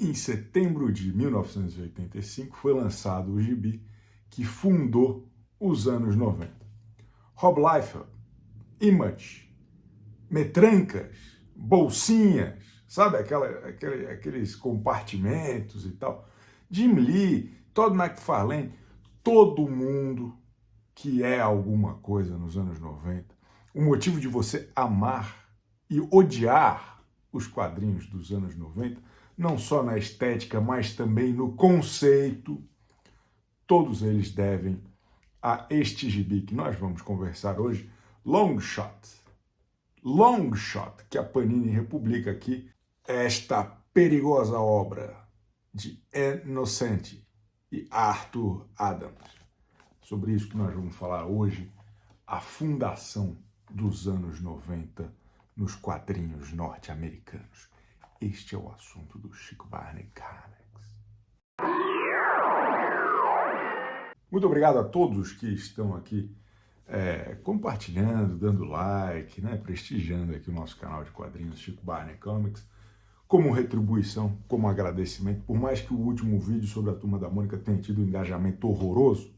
Em setembro de 1985 foi lançado o gibi que fundou os anos 90. Rob Liefeld, Image, metrancas, bolsinhas, sabe? Aqueles compartimentos e tal. Jim Lee, Todd McFarlane, todo mundo que é alguma coisa nos anos 90. O motivo de você amar e odiar os quadrinhos dos anos 90, não só na estética, mas também no conceito, todos eles devem a este gibi que nós vamos conversar hoje, Longshot. Longshot, que a Panini republica aqui, esta perigosa obra de Ann Nocenti e Arthur Adams. Sobre isso que nós vamos falar hoje, a fundação dos anos 90 nos quadrinhos norte-americanos. Este é o assunto do Chico Barney Comics. Muito obrigado a todos que estão aqui compartilhando, dando like, prestigiando aqui o nosso canal de quadrinhos Chico Barney Comics, como retribuição, como agradecimento, por mais que o último vídeo sobre a Turma da Mônica tenha tido um engajamento horroroso,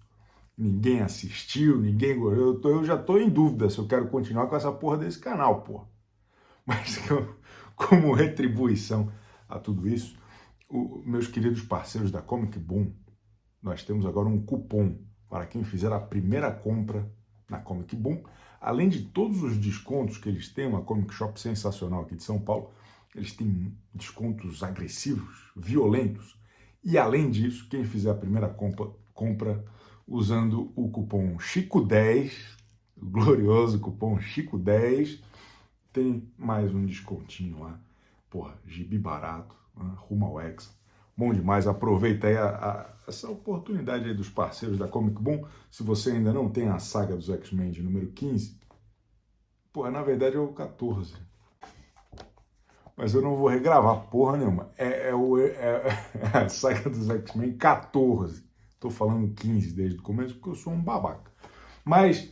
ninguém assistiu, eu já estou em dúvida se eu quero continuar com essa porra desse canal, porra. Mas como retribuição a tudo isso, meus queridos parceiros da Comic Boom, nós temos agora um cupom para quem fizer a primeira compra na Comic Boom, além de todos os descontos que eles têm, uma comic shop sensacional aqui de São Paulo, eles têm descontos agressivos, violentos, e além disso, quem fizer a primeira compra usando o cupom Chico10, o glorioso cupom Chico10, tem mais um descontinho lá. Porra, gibi barato, rumo ao Hexa. Bom demais, aproveita aí essa oportunidade aí dos parceiros da Comic Boom. Se você ainda não tem a saga dos X-Men de número 15, porra, na verdade é o 14. Mas eu não vou regravar porra nenhuma. É a saga dos X-Men 14. Estou falando 15 desde o começo porque eu sou um babaca. Mas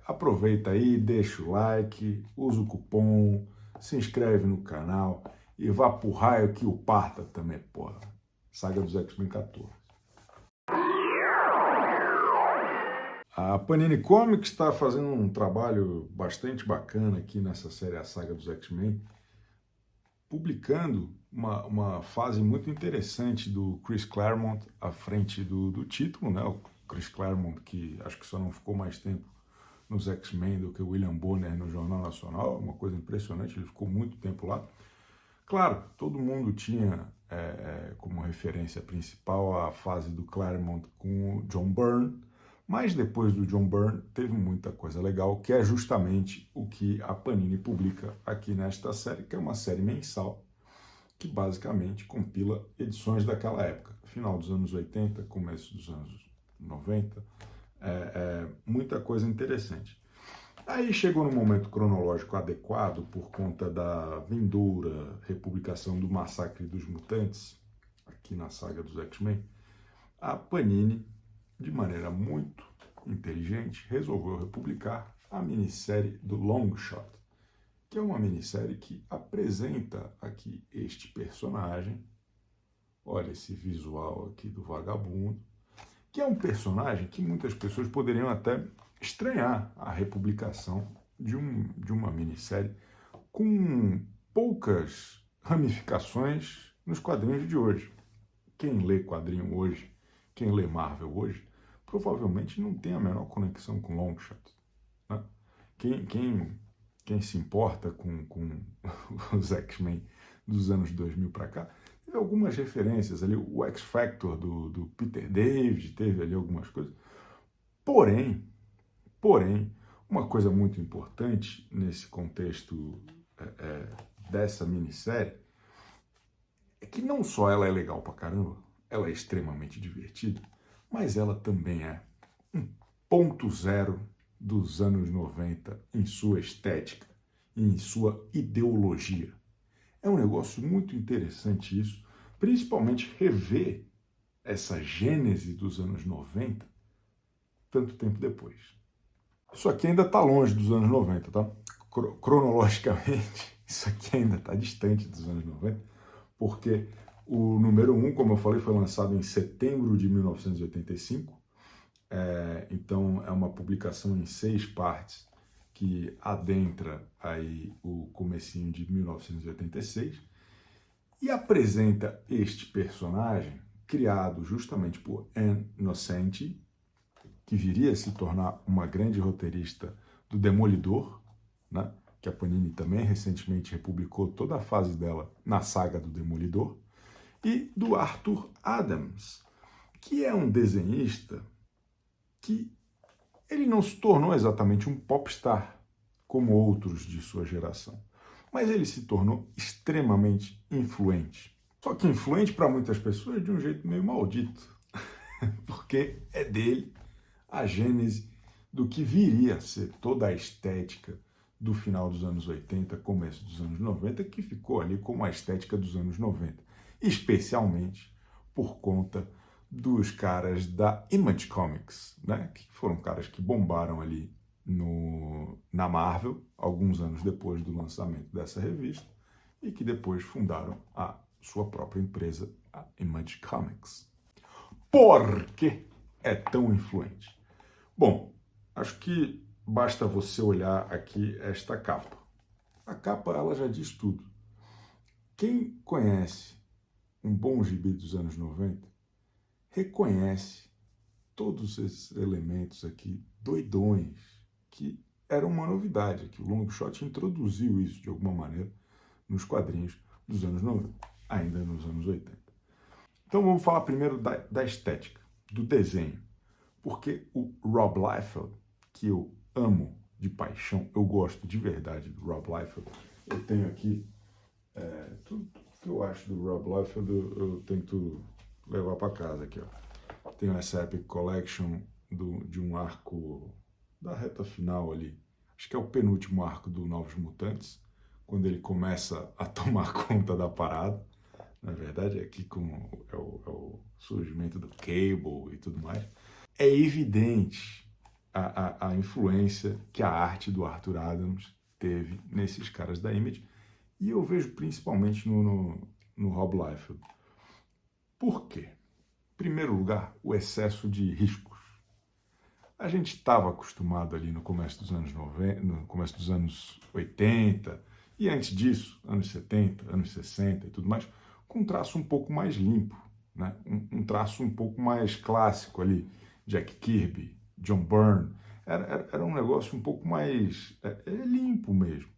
aproveita aí, deixa o like, usa o cupom, se inscreve no canal e vá pro raio que o parta também, porra. Saga dos X-Men 14. A Panini Comics está fazendo um trabalho bastante bacana aqui nessa série A Saga dos X-Men, publicando uma fase muito interessante do Chris Claremont à frente do título, né? O Chris Claremont, que acho que só não ficou mais tempo nos X-Men do que o William Bonner no Jornal Nacional, uma coisa impressionante, ele ficou muito tempo lá. Claro, todo mundo tinha como referência principal a fase do Claremont com o John Byrne, mas depois do John Byrne teve muita coisa legal, que é justamente o que a Panini publica aqui nesta série, que é uma série mensal, que basicamente compila edições daquela época, final dos anos 80, começo dos anos 90, muita coisa interessante. Aí chegou no momento cronológico adequado, por conta da vindoura republicação do Massacre dos Mutantes, aqui na saga dos X-Men, a Panini, de maneira muito inteligente, resolveu republicar a minissérie do Longshot, que é uma minissérie que apresenta aqui este personagem, olha esse visual aqui do vagabundo, que é um personagem que muitas pessoas poderiam até estranhar a republicação de uma minissérie com poucas ramificações nos quadrinhos de hoje. Quem lê quadrinho hoje, quem lê Marvel hoje, provavelmente não tem a menor conexão com Longshot. Né? Quem se importa com os X-Men dos anos 2000 para cá, teve algumas referências ali, o X-Factor do Peter David, teve ali algumas coisas. Porém, uma coisa muito importante nesse contexto dessa minissérie é que não só ela é legal pra caramba, ela é extremamente divertida, mas ela também é um ponto zero dos anos 90 em sua estética e em sua ideologia. É um negócio muito interessante isso, principalmente rever essa gênese dos anos 90 tanto tempo depois. Isso aqui ainda está longe dos anos 90, tá? Cronologicamente, isso aqui ainda está distante dos anos 90, porque o número 1, como eu falei, foi lançado em setembro de 1985, então é uma publicação em 6 partes que adentra aí o comecinho de 1986 e apresenta este personagem criado justamente por Ann Nocenti, que viria a se tornar uma grande roteirista do Demolidor, né? Que a Panini também recentemente republicou toda a fase dela na saga do Demolidor, e do Arthur Adams, que é um desenhista que ele não se tornou exatamente um popstar como outros de sua geração, mas ele se tornou extremamente influente. Só que influente para muitas pessoas de um jeito meio maldito, porque é dele a gênese do que viria a ser toda a estética do final dos anos 80, começo dos anos 90, que ficou ali como a estética dos anos 90, especialmente por conta dos caras da Image Comics, né? Que foram caras que bombaram ali na Marvel, alguns anos depois do lançamento dessa revista, e que depois fundaram a sua própria empresa, a Image Comics. Por que é tão influente? Bom, acho que basta você olhar aqui esta capa. A capa, ela já diz tudo. Quem conhece um bom gibi dos anos 90 reconhece todos esses elementos aqui doidões, que eram uma novidade, que o Longshot introduziu isso de alguma maneira nos quadrinhos dos anos 90, ainda nos anos 80. Então vamos falar primeiro da estética, do desenho, porque o Rob Liefeld, que eu amo de paixão, eu gosto de verdade do Rob Liefeld, eu tenho aqui tudo que eu acho do Rob Liefeld, eu tento levar para casa aqui, ó. Tenho essa Epic Collection de um arco da reta final ali, acho que é o penúltimo arco do Novos Mutantes, quando ele começa a tomar conta da parada. Na verdade, aqui é o surgimento do Cable e tudo mais. É evidente a influência que a arte do Arthur Adams teve nesses caras da Image, e eu vejo principalmente no Rob Liefeld. Por quê? Em primeiro lugar, o excesso de riscos. A gente estava acostumado ali no começo dos anos 90, no começo dos anos 80, e antes disso, anos 70, anos 60 e tudo mais, com um traço um pouco mais limpo, né? Um traço um pouco mais clássico ali, Jack Kirby, John Byrne, era um negócio um pouco mais limpo mesmo.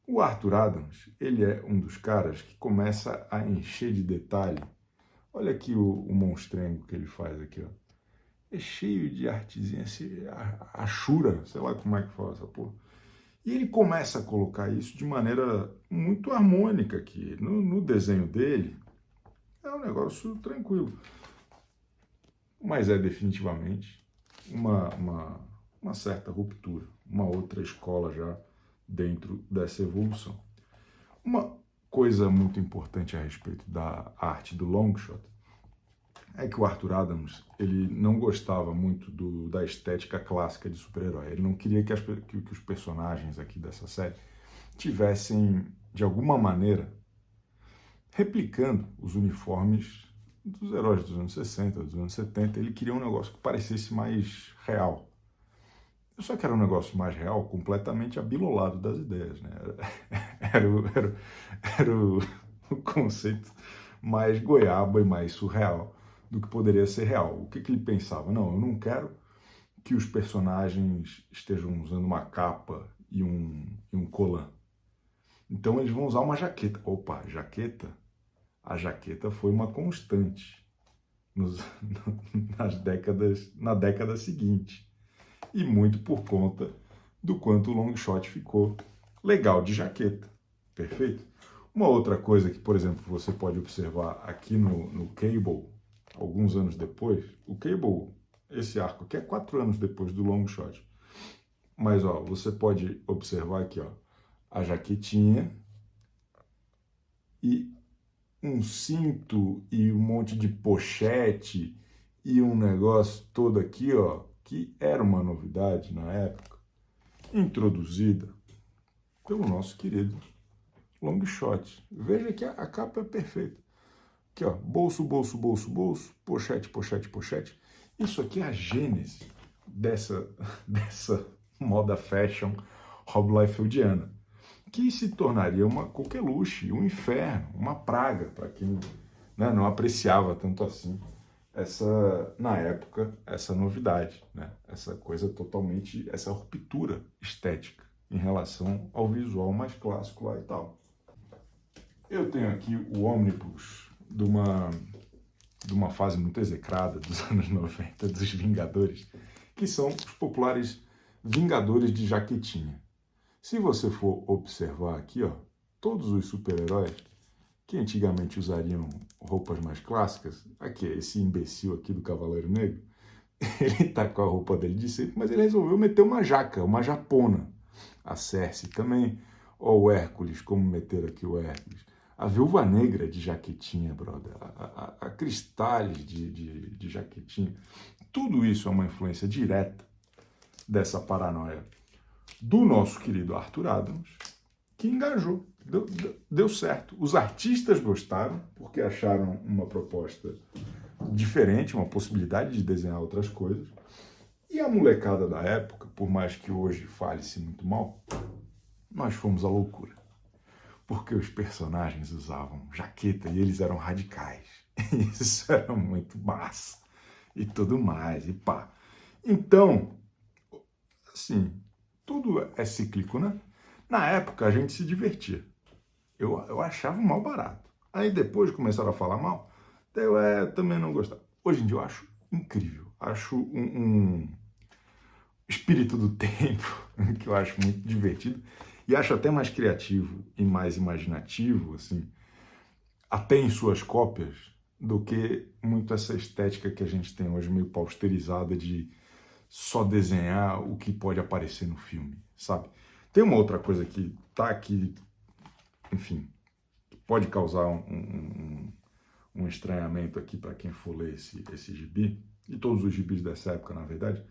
O Arthur Adams, ele é um dos caras que começa a encher de detalhe. Olha aqui o monstrengo que ele faz aqui, ó. É cheio de artezinha, assim, achura, sei lá como é que fala essa porra. E ele começa a colocar isso de maneira muito harmônica aqui. No desenho dele, é um negócio tranquilo. Mas é definitivamente uma certa ruptura, uma outra escola já dentro dessa evolução. Uma coisa muito importante a respeito da arte do Longshot é que o Arthur Adams, ele não gostava muito da estética clássica de super-herói. Ele não queria que os personagens aqui dessa série tivessem, de alguma maneira, replicando os uniformes dos heróis dos anos 60, dos anos 70. Ele queria um negócio que parecesse mais real. Só que era um negócio mais real, completamente abilolado das ideias, né? Era o conceito mais goiaba e mais surreal do que poderia ser real. O que ele pensava? Não, eu não quero que os personagens estejam usando uma capa e um colã. Então eles vão usar uma jaqueta. Opa, jaqueta? A jaqueta foi uma constante na década seguinte. E muito por conta do quanto o Longshot ficou legal de jaqueta. Perfeito? Uma outra coisa que, por exemplo, você pode observar aqui no Cable, alguns anos depois, o Cable, esse arco aqui é 4 anos depois do Longshot. Mas, ó, você pode observar aqui, ó, a jaquetinha e um cinto e um monte de pochete e um negócio todo aqui, ó, que era uma novidade na época, introduzida pelo nosso querido long shot. Veja que a capa é perfeita. Aqui, ó, bolso, bolso, bolso, bolso, pochete, pochete, pochete. Isso aqui é a gênese dessa moda fashion Rob Liefeldiana, que se tornaria uma coqueluche, um inferno, uma praga para quem, né, não apreciava tanto assim na época, essa novidade, né? Essa coisa totalmente, essa ruptura estética em relação ao visual mais clássico lá e tal. Eu tenho aqui o ônibus de uma fase muito execrada dos anos 90, dos Vingadores, que são os populares Vingadores de jaquetinha. Se você for observar aqui, ó, todos os super-heróis que antigamente usariam roupas mais clássicas, aqui, esse imbecil aqui do Cavaleiro Negro, ele tá com a roupa dele de sempre, mas ele resolveu meter uma jaca, uma japona. A Cersei também, ó, o Hércules, como meter aqui o Hércules. A Viúva Negra de jaquetinha, brother. A Cristales de jaquetinha. Tudo isso é uma influência direta dessa paranoia do nosso querido Arthur Adams, que engajou, deu certo. Os artistas gostaram, porque acharam uma proposta diferente, uma possibilidade de desenhar outras coisas. E a molecada da época, por mais que hoje fale-se muito mal, nós fomos à loucura. Porque os personagens usavam jaqueta e eles eram radicais. Isso era muito massa. E tudo mais, e pá. Então, assim, tudo é cíclico, né? Na época, a gente se divertia. Eu achava um mal barato. Aí depois começaram a falar mal, eu também não gostava. Hoje em dia eu acho incrível. Acho um espírito do tempo que eu acho muito divertido. E acho até mais criativo e mais imaginativo, assim, até em suas cópias, do que muito essa estética que a gente tem hoje, meio pausterizada de só desenhar o que pode aparecer no filme, sabe? Tem uma outra coisa que tá aqui, enfim, pode causar um estranhamento aqui para quem for ler esse gibi, e todos os gibis dessa época, na verdade,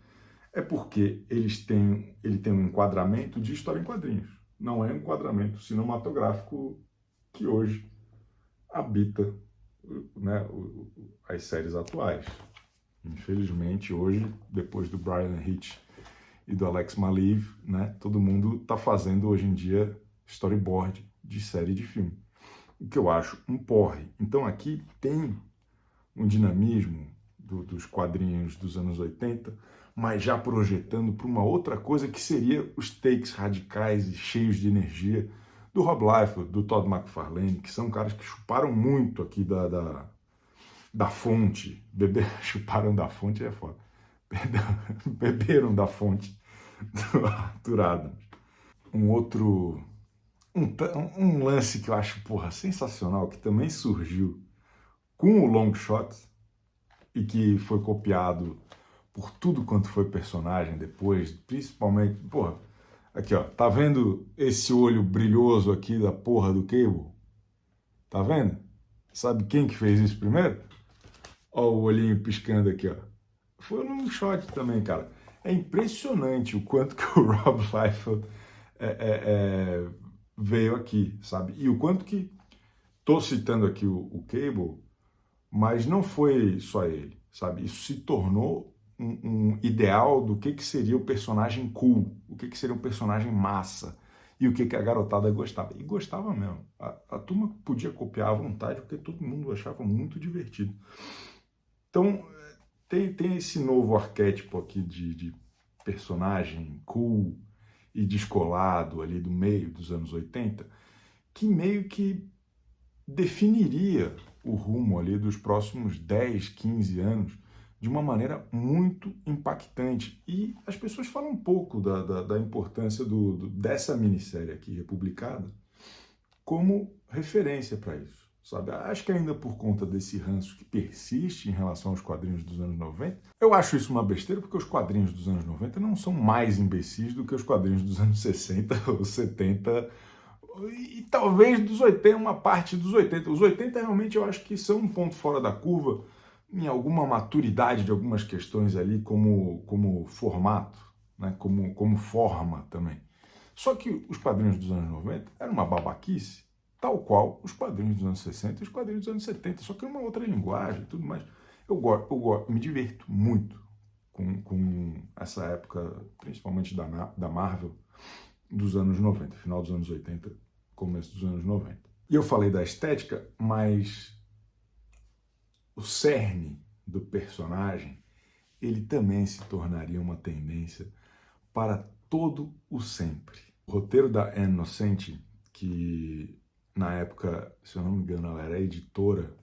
é porque ele tem um enquadramento de história em quadrinhos. Não é um enquadramento cinematográfico que hoje habita, né, as séries atuais. Infelizmente, hoje, depois do Brian Hitch e do Alex Maleev, né, todo mundo está fazendo hoje em dia storyboard de série de filme. O que eu acho um porre. Então aqui tem um dinamismo dos quadrinhos dos anos 80, mas já projetando para uma outra coisa que seria os takes radicais e cheios de energia do Rob Liefeld, do Todd McFarlane, que são caras que chuparam muito aqui da fonte. Chuparam da fonte é foda. Beberam da fonte do Arthur Adams. Um lance que eu acho, porra, sensacional, que também surgiu com o long shot e que foi copiado por tudo quanto foi personagem depois, principalmente, porra, aqui ó, tá vendo esse olho brilhoso aqui da porra do Cable? Tá vendo? Sabe quem que fez isso primeiro? Ó o olhinho piscando aqui, ó. Foi num shot também, cara. É impressionante o quanto que o Rob Liefeld veio aqui, sabe? E o quanto que, tô citando aqui o Cable, mas não foi só ele, sabe? Isso se tornou um ideal do que seria o personagem cool, o que seria um personagem massa, e o que a garotada gostava. E gostava mesmo. A turma podia copiar à vontade, porque todo mundo achava muito divertido. Então, tem esse novo arquétipo aqui de personagem cool e descolado ali do meio dos anos 80, que meio que definiria o rumo ali dos próximos 10, 15 anos de uma maneira muito impactante. E as pessoas falam um pouco da importância dessa minissérie aqui, republicada, como referência para isso, sabe? Acho que ainda por conta desse ranço que persiste em relação aos quadrinhos dos anos 90, eu acho isso uma besteira, porque os quadrinhos dos anos 90 não são mais imbecis do que os quadrinhos dos anos 60 ou 70, e talvez dos 80, uma parte dos 80. Os 80 realmente eu acho que são um ponto fora da curva em alguma maturidade de algumas questões ali como formato, né? como forma também. Só que os quadrinhos dos anos 90 eram uma babaquice, tal qual os quadrinhos dos anos 60 e os quadrinhos dos anos 70, só que é uma outra linguagem e tudo mais. Me divirto muito com essa época, principalmente da Marvel, dos anos 90, final dos anos 80, começo dos anos 90. E eu falei da estética, mas o cerne do personagem, ele também se tornaria uma tendência para todo o sempre. O roteiro da Ann Nocenti, que na época, se eu não me engano, ela era editora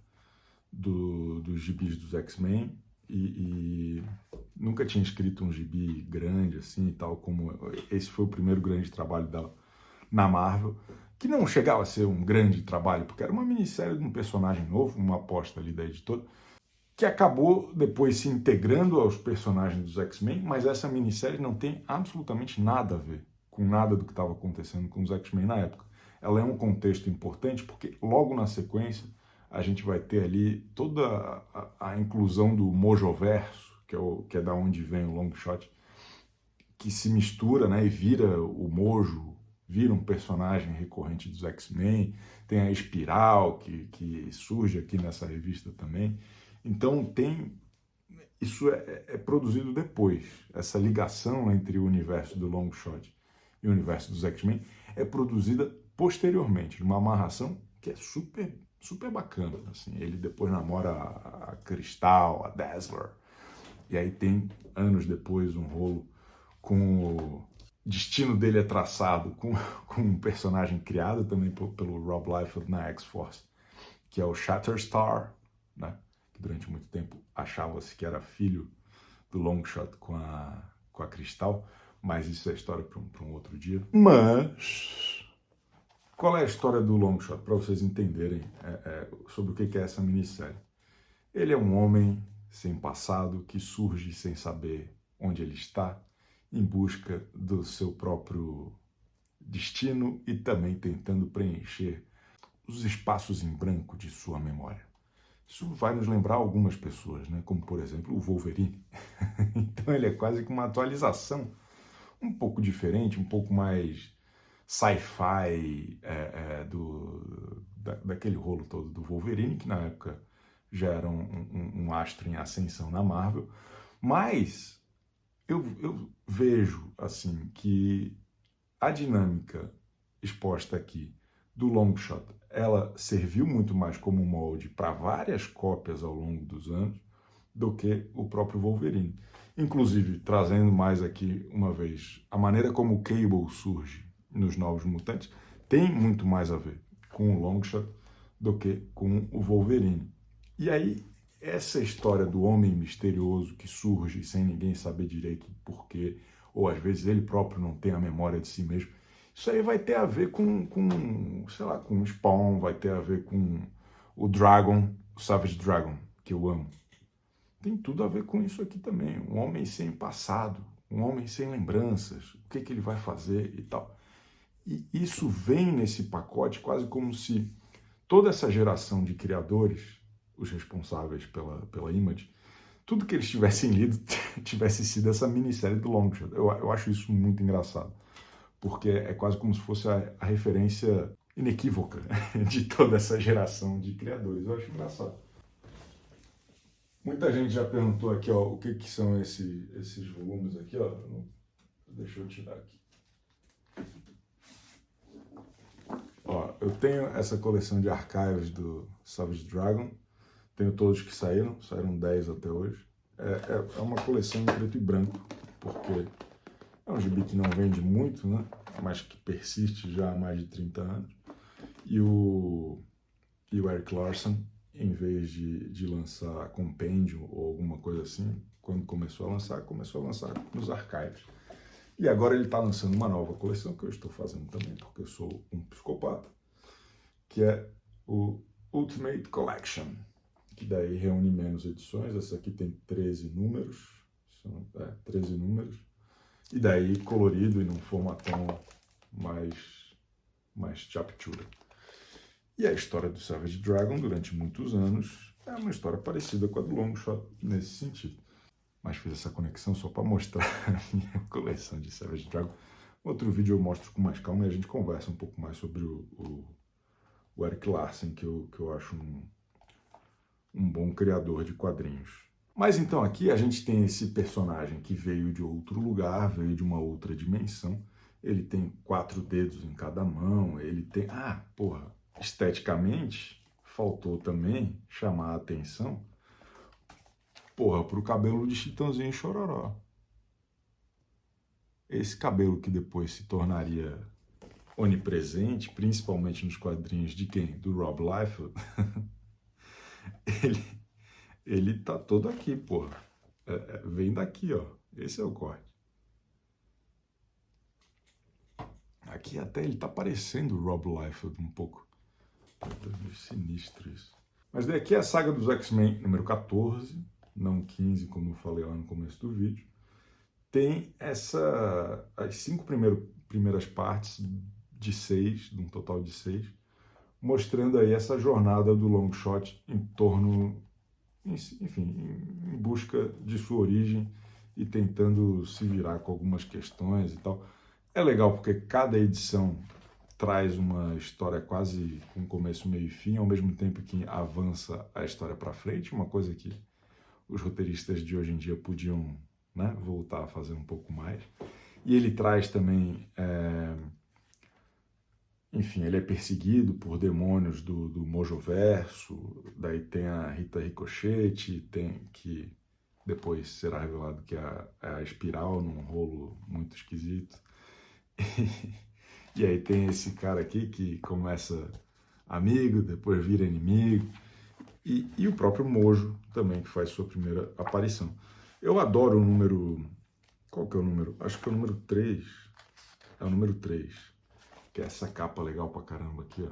dos gibis dos X-Men e nunca tinha escrito um gibi grande assim e tal, como esse foi o primeiro grande trabalho dela na Marvel, que não chegava a ser um grande trabalho, porque era uma minissérie de um personagem novo, uma aposta ali da editora, que acabou depois se integrando aos personagens dos X-Men, mas essa minissérie não tem absolutamente nada a ver com nada do que estava acontecendo com os X-Men na época. Ela é um contexto importante porque logo na sequência a gente vai ter ali toda a inclusão do Mojoverso, que é da onde vem o Longshot, que se mistura, né, e vira o Mojo, vira um personagem recorrente dos X-Men. Tem a Espiral, que surge aqui nessa revista também. Então isso é produzido depois. Essa ligação entre o universo do Longshot e o universo dos X-Men é produzida posteriormente, numa amarração que é super, super bacana. Assim, ele depois namora a Cristal, a Dazzler, e aí tem, anos depois, um rolo com o destino dele é traçado com um personagem criado também pelo Rob Liefeld na X-Force, que é o Shatterstar, né? Que durante muito tempo achava-se que era filho do Longshot com a Cristal, mas isso é história para um outro dia. Mas qual é a história do Longshot, para vocês entenderem sobre o que é essa minissérie? Ele é um homem sem passado que surge sem saber onde ele está, em busca do seu próprio destino e também tentando preencher os espaços em branco de sua memória. Isso vai nos lembrar algumas pessoas, né? Como, por exemplo, o Wolverine. Então ele é quase que uma atualização um pouco diferente, um pouco mais sci-fi daquele rolo todo do Wolverine, que na época já era um astro em ascensão na Marvel. Mas eu vejo assim que a dinâmica exposta aqui do Longshot, ela serviu muito mais como molde para várias cópias ao longo dos anos do que o próprio Wolverine. Inclusive, trazendo mais aqui uma vez, a maneira como o Cable surge nos Novos Mutantes tem muito mais a ver com o Longshot do que com o Wolverine. E aí, essa história do homem misterioso que surge sem ninguém saber direito por quê, ou às vezes ele próprio não tem a memória de si mesmo, isso aí vai ter a ver sei lá, com o Spawn, vai ter a ver com o Dragon, o Savage Dragon, que eu amo. Tem tudo a ver com isso aqui também. Um homem sem passado, um homem sem lembranças, o que ele vai fazer e tal. E isso vem nesse pacote quase como se toda essa geração de criadores, os responsáveis pela Image, tudo que eles tivessem lido tivesse sido essa minissérie do Longshot. Eu acho isso muito engraçado, porque é quase como se fosse a referência inequívoca de toda essa geração de criadores. Eu acho engraçado. Muita gente já perguntou aqui, ó, o que são esses volumes aqui, ó. Deixa eu tirar aqui. Ó, eu tenho essa coleção de archives do Savage Dragon. Tenho todos que saíram 10 até hoje. É uma coleção em preto e branco, porque é um gibi que não vende muito, né? Mas que persiste já há mais de 30 anos. E o Erik Larsen, em vez de lançar compêndio ou alguma coisa assim, quando começou a lançar nos archives. E agora ele está lançando uma nova coleção, que eu estou fazendo também, porque eu sou um psicopata, que é o Ultimate Collection, que daí reúne menos edições. Essa aqui tem 13 números, 13 números, e daí colorido e num formatão mais chapchura. E a história do Savage Dragon, durante muitos anos, é uma história parecida com a do Longshot nesse sentido. Mas fiz essa conexão só para mostrar a minha coleção de Savage Dragon. Outro vídeo eu mostro com mais calma e a gente conversa um pouco mais sobre o o Erik Larsen, que eu acho um bom criador de quadrinhos. Mas então aqui a gente tem esse personagem que veio de outro lugar, veio de uma outra dimensão. Ele tem 4 dedos em cada mão, ele tem... Ah, porra, esteticamente, faltou também chamar a atenção, porra, pro cabelo de Chitãozinho e Chororó. Esse cabelo que depois se tornaria onipresente, principalmente nos quadrinhos de quem? Do Rob Liefeld. ele, ele tá todo aqui, porra. Vem daqui, ó. Esse é o corte. Aqui até ele tá parecendo o Rob Liefeld um pouco. É sinistro isso. Mas daqui é a saga dos X-Men número 14, não 15, como eu falei lá no começo do vídeo. Tem as 5 primeiras partes de 6, de um total de 6, mostrando aí essa jornada do Longshot em torno, enfim, em busca de sua origem e tentando se virar com algumas questões e tal. É legal porque cada edição traz uma história quase com começo, meio e fim, ao mesmo tempo que avança a história para frente, uma coisa que os roteiristas de hoje em dia podiam, né, voltar a fazer um pouco mais. E ele traz também, enfim, ele é perseguido por demônios do Mojoverso, daí tem a Rita Ricochete, tem que depois será revelado que é a Espiral, num rolo muito esquisito. E aí tem esse cara aqui que começa amigo, depois vira inimigo, e o próprio Mojo também, que faz sua primeira aparição. Eu adoro o número... Qual que é o número? Acho que é o número 3. É o número 3. Que é essa capa legal pra caramba aqui, ó.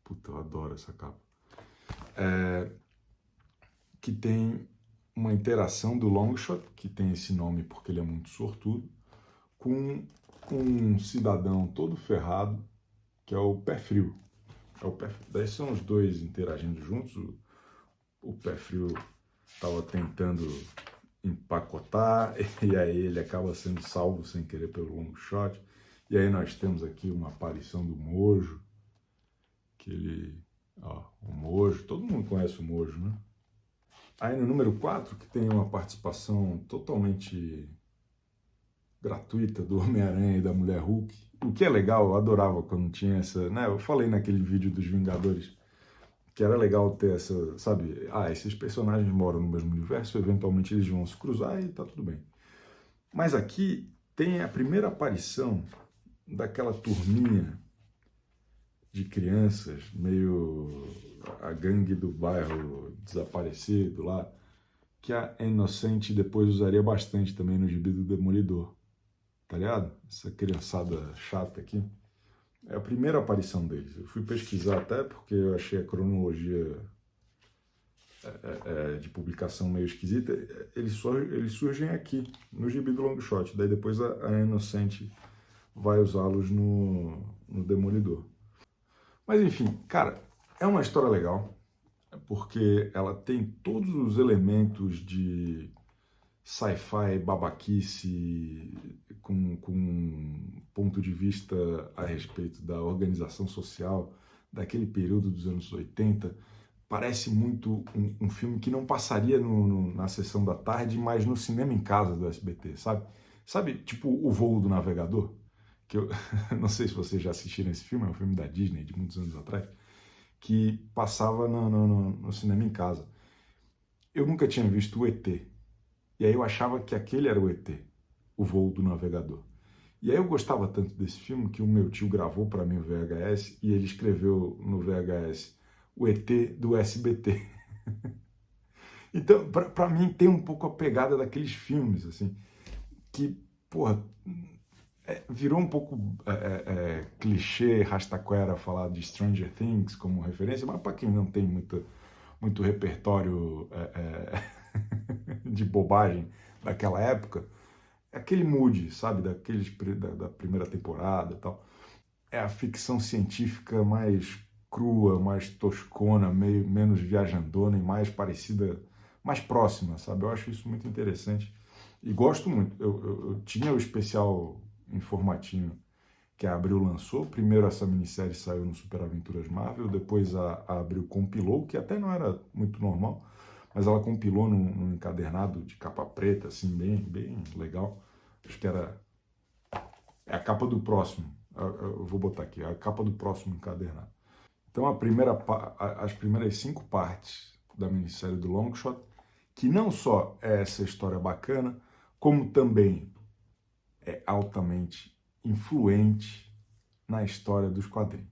Puta, eu adoro essa capa. Que tem uma interação do Longshot, que tem esse nome porque ele é muito sortudo, com um cidadão todo ferrado, que é o Pé Frio. Daí são os dois interagindo juntos. O Pé Frio estava tentando empacotar, e aí ele acaba sendo salvo sem querer pelo Longshot. E aí nós temos aqui uma aparição do Mojo, que ele... Ó, o Mojo, todo mundo conhece o Mojo, né? Aí no número 4, que tem uma participação totalmente gratuita do Homem-Aranha e da Mulher Hulk, o que é legal, eu adorava quando tinha essa... Né? Eu falei naquele vídeo dos Vingadores que era legal ter essa, sabe? Esses personagens moram no mesmo universo, eventualmente eles vão se cruzar e tá tudo bem. Mas aqui tem a primeira aparição daquela turminha de crianças, meio a gangue do bairro desaparecido lá, que a Inocente depois usaria bastante também no gibi do Demolidor, tá ligado? Essa criançada chata aqui. É a primeira aparição deles. Eu fui pesquisar até porque eu achei a cronologia de publicação meio esquisita. Eles surgem aqui, no gibi do Longshot. Daí depois a Inocente vai usá-los no Demolidor. Mas enfim, cara, é uma história legal, porque ela tem todos os elementos de sci-fi, babaquice, com um ponto de vista a respeito da organização social daquele período dos anos 80. Parece muito um filme que não passaria na sessão da tarde, mas no cinema em casa do SBT, sabe? Sabe, tipo O Voo do Navegador? Que eu não sei se vocês já assistiram esse filme, é um filme da Disney de muitos anos atrás, que passava no cinema em casa. Eu nunca tinha visto o ET, e aí eu achava que aquele era o ET, O Voo do Navegador. E aí eu gostava tanto desse filme que o meu tio gravou para mim o VHS e ele escreveu no VHS o ET do SBT. Então, para mim tem um pouco a pegada daqueles filmes, assim, que, porra, virou um pouco clichê, rastaquera falar de Stranger Things como referência, mas para quem não tem muito repertório de bobagem daquela época, é aquele mood, sabe, da primeira temporada e tal. É a ficção científica mais crua, mais toscona, menos viajandona e mais parecida, mais próxima, sabe? Eu acho isso muito interessante e gosto muito. Eu tinha o especial informativo que a Abril lançou. Primeiro essa minissérie saiu no Super Aventuras Marvel, depois a Abril compilou, que até não era muito normal, mas ela compilou num encadernado de capa preta, assim, bem legal. Acho que é a capa do próximo. Eu vou botar aqui, a capa do próximo encadernado. Então as primeiras 5 partes da minissérie do Longshot, que não só é essa história bacana, como também é altamente influente na história dos quadrinhos.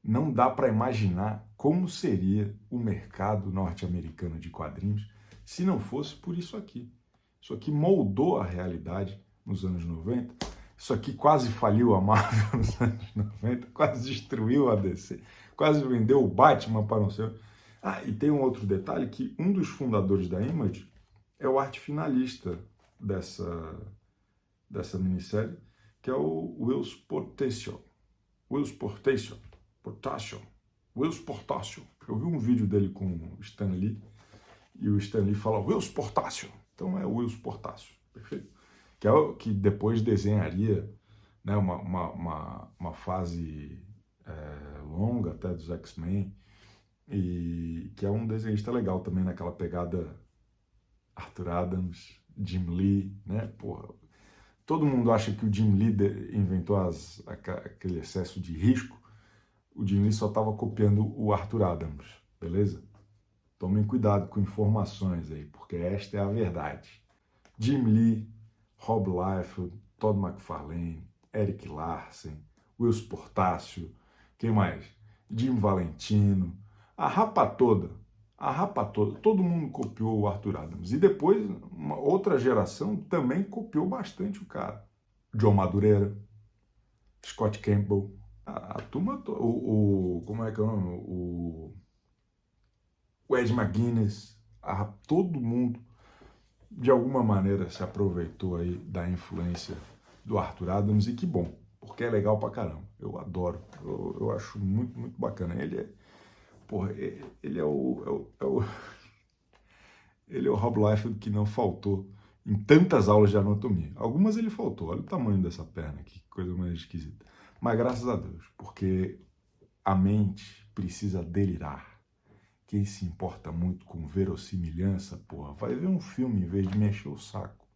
Não dá para imaginar como seria o mercado norte-americano de quadrinhos se não fosse por isso aqui. Isso aqui moldou a realidade nos anos 90. Isso aqui quase faliu a Marvel nos anos 90, quase destruiu a DC, quase vendeu o Batman para não sei. Ah, e tem um outro detalhe, que um dos fundadores da Image é o arte finalista dessa minissérie, que é o Whilce Portacio. Eu vi um vídeo dele com o Stan Lee, e o Stan Lee fala Whilce Portacio. Então é o Whilce Portacio, perfeito? Que é o que depois desenharia, né, uma fase longa até dos X-Men, e que é um desenhista legal também naquela pegada Arthur Adams, Jim Lee, né? Porra, todo mundo acha que o Jim Lee inventou aquele excesso de risco. O Jim Lee só estava copiando o Arthur Adams, beleza? Tomem cuidado com informações aí, porque esta é a verdade. Jim Lee, Rob Liefeld, Todd McFarlane, Eric Larsen, Whilce Portacio, quem mais? Jim Valentino, a rapa toda, todo mundo copiou o Arthur Adams. E depois, uma outra geração também copiou bastante o cara. John Madureira, Scott Campbell, a turma, como é que é o nome? O Ed McGuinness, todo mundo de alguma maneira se aproveitou aí da influência do Arthur Adams, e que bom, porque é legal pra caramba. Eu adoro, eu acho muito bacana. Ele é ele é o Rob Liefeld que não faltou em tantas aulas de anatomia. Algumas ele faltou, olha o tamanho dessa perna, que coisa mais esquisita. Mas graças a Deus, porque a mente precisa delirar. Quem se importa muito com verossimilhança, porra, vai ver um filme em vez de mexer o saco,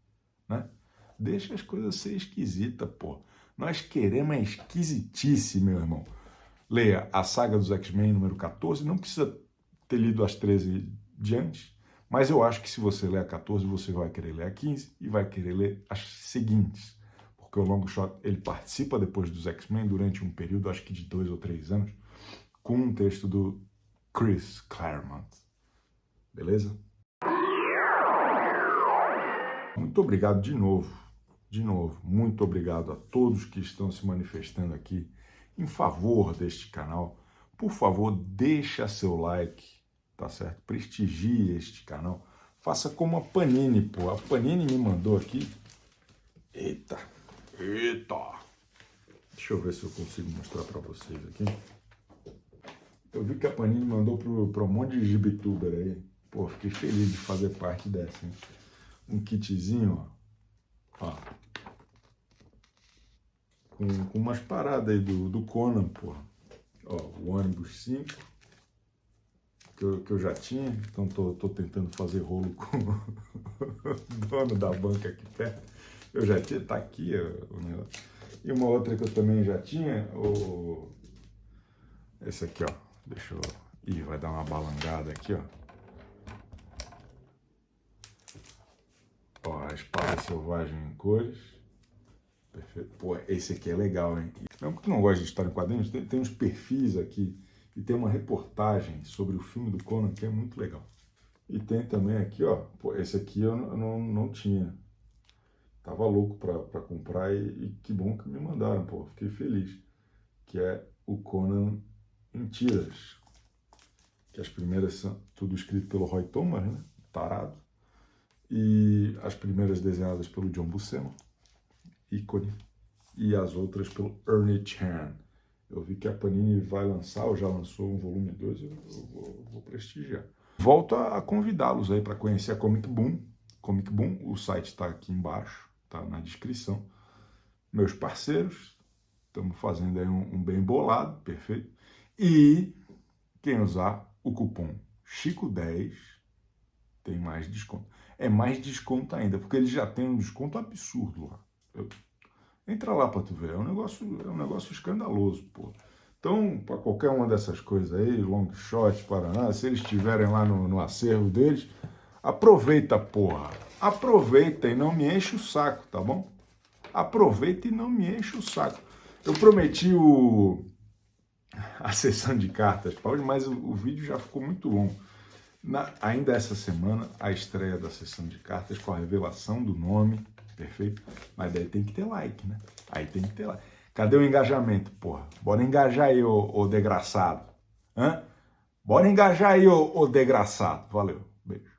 né? Deixa as coisas ser esquisitas, porra. Nós queremos é esquisitice, meu irmão. Leia a saga dos X-Men número 14, não precisa ter lido as 13 de antes, mas eu acho que se você ler a 14, você vai querer ler a 15 e vai querer ler as seguintes, porque o Longshot, ele participa depois dos X-Men durante um período, acho que de 2 ou 3 anos, com um texto do Chris Claremont. Beleza? Muito obrigado de novo, muito obrigado a todos que estão se manifestando aqui em favor deste canal. Por favor, deixa seu like, tá certo? Prestigie este canal. Faça como a Panini, pô. A Panini me mandou aqui. Eita. Deixa eu ver se eu consigo mostrar para vocês aqui. Eu vi que a Panini mandou para um monte de gibituber aí. Pô, fiquei feliz de fazer parte dessa, hein? Um kitzinho, ó. Com umas paradas aí do Conan, porra. Ó, o ônibus 5, que eu já tinha, então tô tentando fazer rolo com o dono da banca aqui perto. Eu já tinha, tá aqui o negócio. E uma outra que eu também já tinha, esse aqui, ó. Deixa eu... Ih, vai dar uma balangada aqui, ó. Ó, a espada selvagem em cores. Perfeito. Pô, esse aqui é legal, hein? Mesmo que tu não gosta de história em quadrinhos, tem uns perfis aqui e tem uma reportagem sobre o filme do Conan que é muito legal. E tem também aqui, ó, pô, esse aqui eu não tinha. Tava louco pra comprar e que bom que me mandaram, pô, fiquei feliz. Que é o Conan em tiras. Que as primeiras são tudo escrito pelo Roy Thomas, né? Tarado. E as primeiras desenhadas pelo John Buscema, ícone, e as outras pelo Ernie Chan. Eu vi que a Panini vai lançar, ou já lançou um volume 2, eu vou prestigiar. Volto a convidá-los aí para conhecer a Comic Boom. Comic Boom, o site está aqui embaixo, tá na descrição. Meus parceiros, Estamos fazendo aí um bem bolado, perfeito. E quem usar o cupom Chico10 tem mais desconto. É mais desconto ainda, porque eles já têm um desconto absurdo lá. Entra lá para tu ver, é um negócio escandaloso, pô. Então, para qualquer uma dessas coisas aí, long shot, Paraná, se eles estiverem lá no acervo deles, aproveita, porra. Aproveita e não me enche o saco, tá bom? Aproveita e não me enche o saco. Eu prometi a sessão de cartas para hoje, mas o vídeo já ficou muito longo. Ainda essa semana, a estreia da sessão de cartas com a revelação do nome, perfeito? Mas daí tem que ter like, né? Aí tem que ter like. Cadê o engajamento, porra? Bora engajar aí, ô desgraçado. Hã? Bora engajar aí, ô desgraçado. Valeu. Beijo.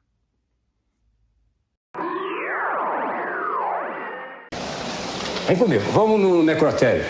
Vem comigo, vamos no necrotério.